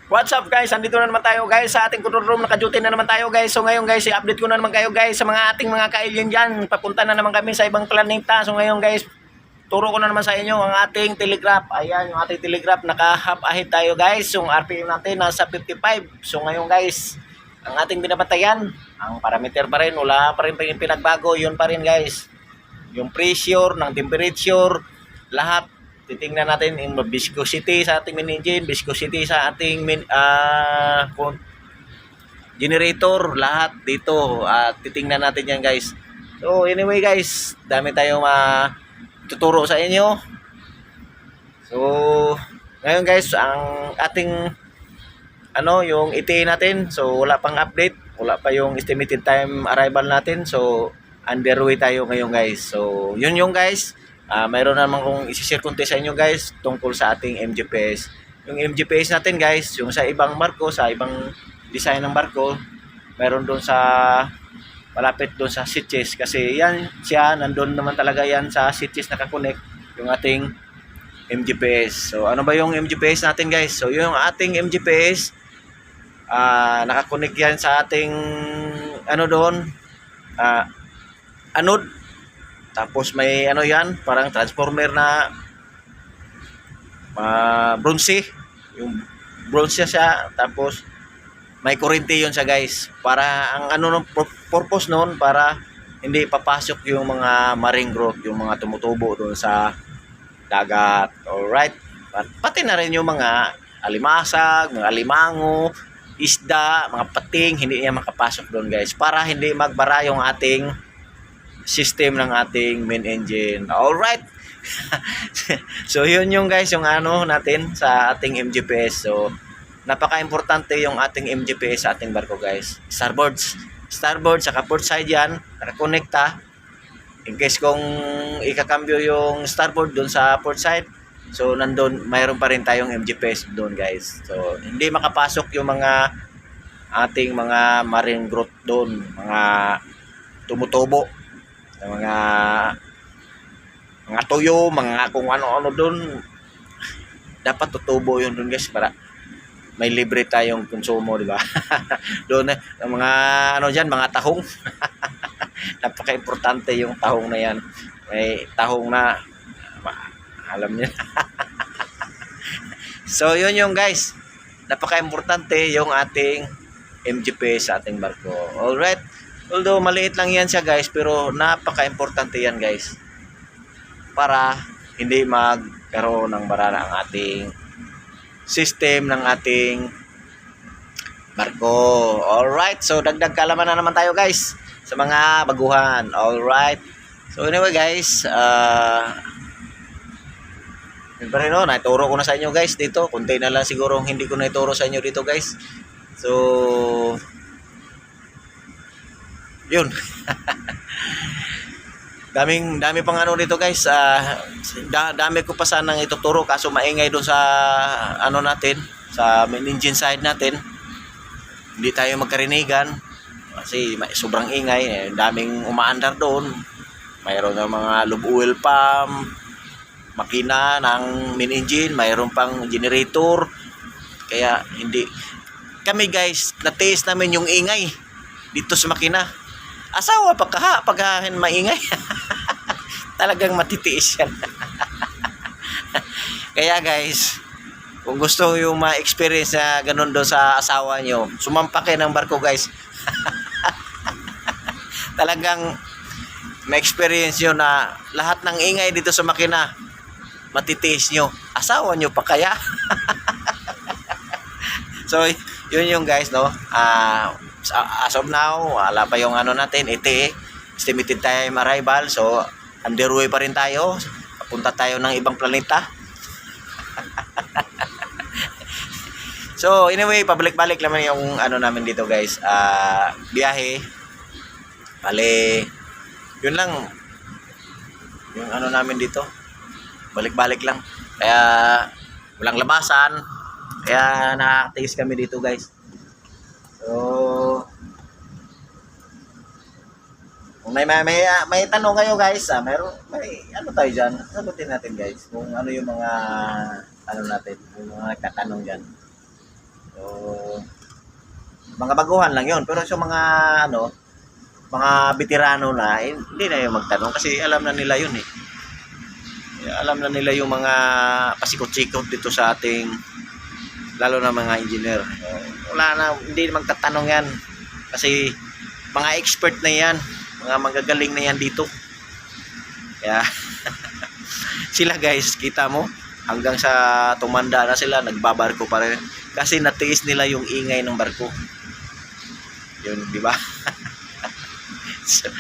What's up guys? Andito na naman tayo guys sa ating control room. Naka-duty na naman tayo guys. So ngayon guys, i-update ko na naman kayo guys sa mga ating mga ka-alien dyan. Papunta na naman kami sa ibang planeta. So ngayon guys, turo ko na naman sa inyo ang ating telegraph. Ayan, yung ating telegraph. Naka-half ahead tayo guys. Yung RPM natin nasa 55. So ngayon guys, ang ating binabantayan, ang parameter pa rin. Wala pa rin pinagbago. Yun pa rin guys. Yung pressure ng temperature, lahat. Titingnan natin yung viscosity sa ating main engine, viscosity sa ating generator, lahat dito. At titingnan natin yan guys. So anyway guys, dami tayong tuturo sa inyo. So ngayon guys, ang ating yung ETA natin, so wala pang update, wala pa yung estimated time arrival natin. So underway tayo ngayon guys. So yun yung guys. Mayroon naman kong isi-share konti sa inyo guys tungkol sa ating MGPS. Yung MGPS natin guys, yung sa ibang barko, sa ibang design ng barko, mayroon doon sa malapit doon sa switches, kasi yan siya, nandun naman talaga yan sa switches nakakonect yung ating MGPS. So ano ba yung MGPS natin guys? So yung ating MGPS, nakakonect yan sa ating doon, anode. Tapos may yan, parang transformer na bronze. Yung bronze siya. Tapos may kurente yun siya guys. Para ang purpose noon, para hindi papasok yung mga marine growth, yung mga tumutubo doon sa dagat. Alright. Pati na rin yung mga alimasag, mga alimango, isda, mga pating, hindi niya makapasok doon guys. Para hindi magbara yung ating system ng ating main engine. Alright. So yun yung guys, yung natin sa ating MGPS. So napaka-importante yung ating MGPS sa ating barko guys. Starboard saka port side yan, nakakonekta. In case kung ikakambyo yung starboard doon sa port side, so nandun, mayroon pa rin tayong MGPS doon guys. So hindi makapasok yung mga ating mga marine growth doon, mga tumutubo, mga tuyo, mga kung ano-ano doon. Dapat tutubo yun doon guys, para may libre tayong konsumo, di ba? Doon ang mga diyan, mga tahong. Napaka-importante yung tahong na yan. May tahong na alam niyo. So yun yung guys, napaka-importante yung ating MGPS sa ating barko. Alright. Although maliit lang yan siya guys, pero napaka-importante yan guys, para hindi magkaroon ng barara ang ating system ng ating barko. Alright, so dagdag kaalaman na naman tayo guys sa mga baguhan. Alright, so anyway guys, yun pa rin, naituro ko na sa inyo guys dito. Kunti na lang siguro hindi ko naituro sa inyo dito guys. So yun. dami pang dito guys. Dami ko pa sanang ituturo, kaso maingay doon sa natin, sa main engine side natin. Hindi tayo magkarinigan kasi sobrang ingay. Daming umaandar doon. Mayroon ng mga lube oil pump, makina ng main engine, mayroon pang generator. Kaya hindi kami guys, na-taste namin yung ingay dito sa makina. Asawa pag maingay. Talagang matitiis yan. Kaya guys, kung gusto yung ma-experience na ganun doon sa asawa nyo, sumampa kayo ng barko guys. Talagang ma-experience nyo na lahat ng ingay dito sa makina, matitiis nyo. Asawa nyo pa kaya? So yun yung guys, as of now, wala pa yung natin, ETA, estimated time arrival. So underway pa rin tayo, papunta tayo ng ibang planeta. So anyway, pabalik-balik naman yung namin dito guys, biyahe. Bale, yun lang yung namin dito, balik-balik lang. Kaya walang labasan, kaya nakakatiis kami dito guys. So kung may tanong kayo guys, may tayo diyan. Sagutin natin guys kung ano yung mga natin, yung mga nagtatanong diyan. So, mga baguhan lang yon. Pero sa mga ano, mga veterano na, hindi na yung magtanong kasi alam na nila yun eh. Alam na nila yung mga pasikot-sikot dito sa ating, lalo na mga engineer. Wala na, hindi magtatanong yan. Kasi mga expert na yan, mga magagaling na yan dito. Kaya, sila guys, kita mo, hanggang sa tumanda na sila, nagbabarko pa rin. Kasi natiis nila yung ingay ng barko. Yun, di ba? So,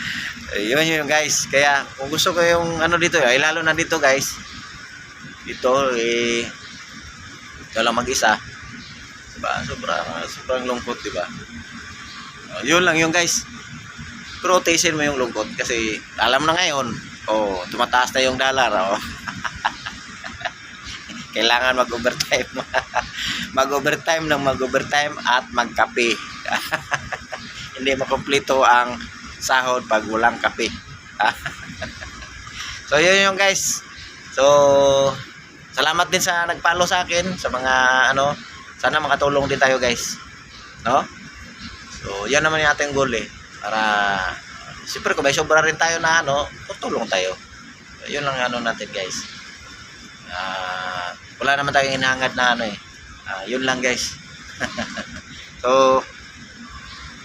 yun guys. Kaya kung gusto ko yung ano dito, ay lalo na dito guys. Dito ikaw lang mag-isa. Diba? Sobrang lungkot, diba? Yun lang yung guys. Pero tiisin mo yung lungkot kasi alam na ngayon, tumataas na yung dollar, Kailangan mag-overtime. Mag-overtime at magkape. Hindi makumpleto ang sahod pag walang kape. So yun yung guys. So salamat din sa nag-follow sa akin, sa mga ano, sana makatulong din tayo guys, no? So yan naman yung ating goal eh, para siyempre kung may sobra rin tayo na ano, tutulong tayo. Yun lang ano natin guys. Wala naman tayong hinahangad na ano eh. Yun lang guys. So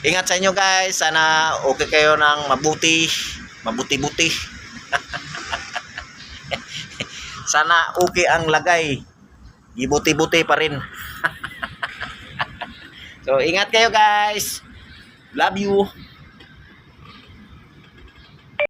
ingat sa inyo guys. Sana okay kayo ng mabuti-buti. Sana okay ang lagay. Ibuti-buti pa rin. So ingat kayo guys. Love you.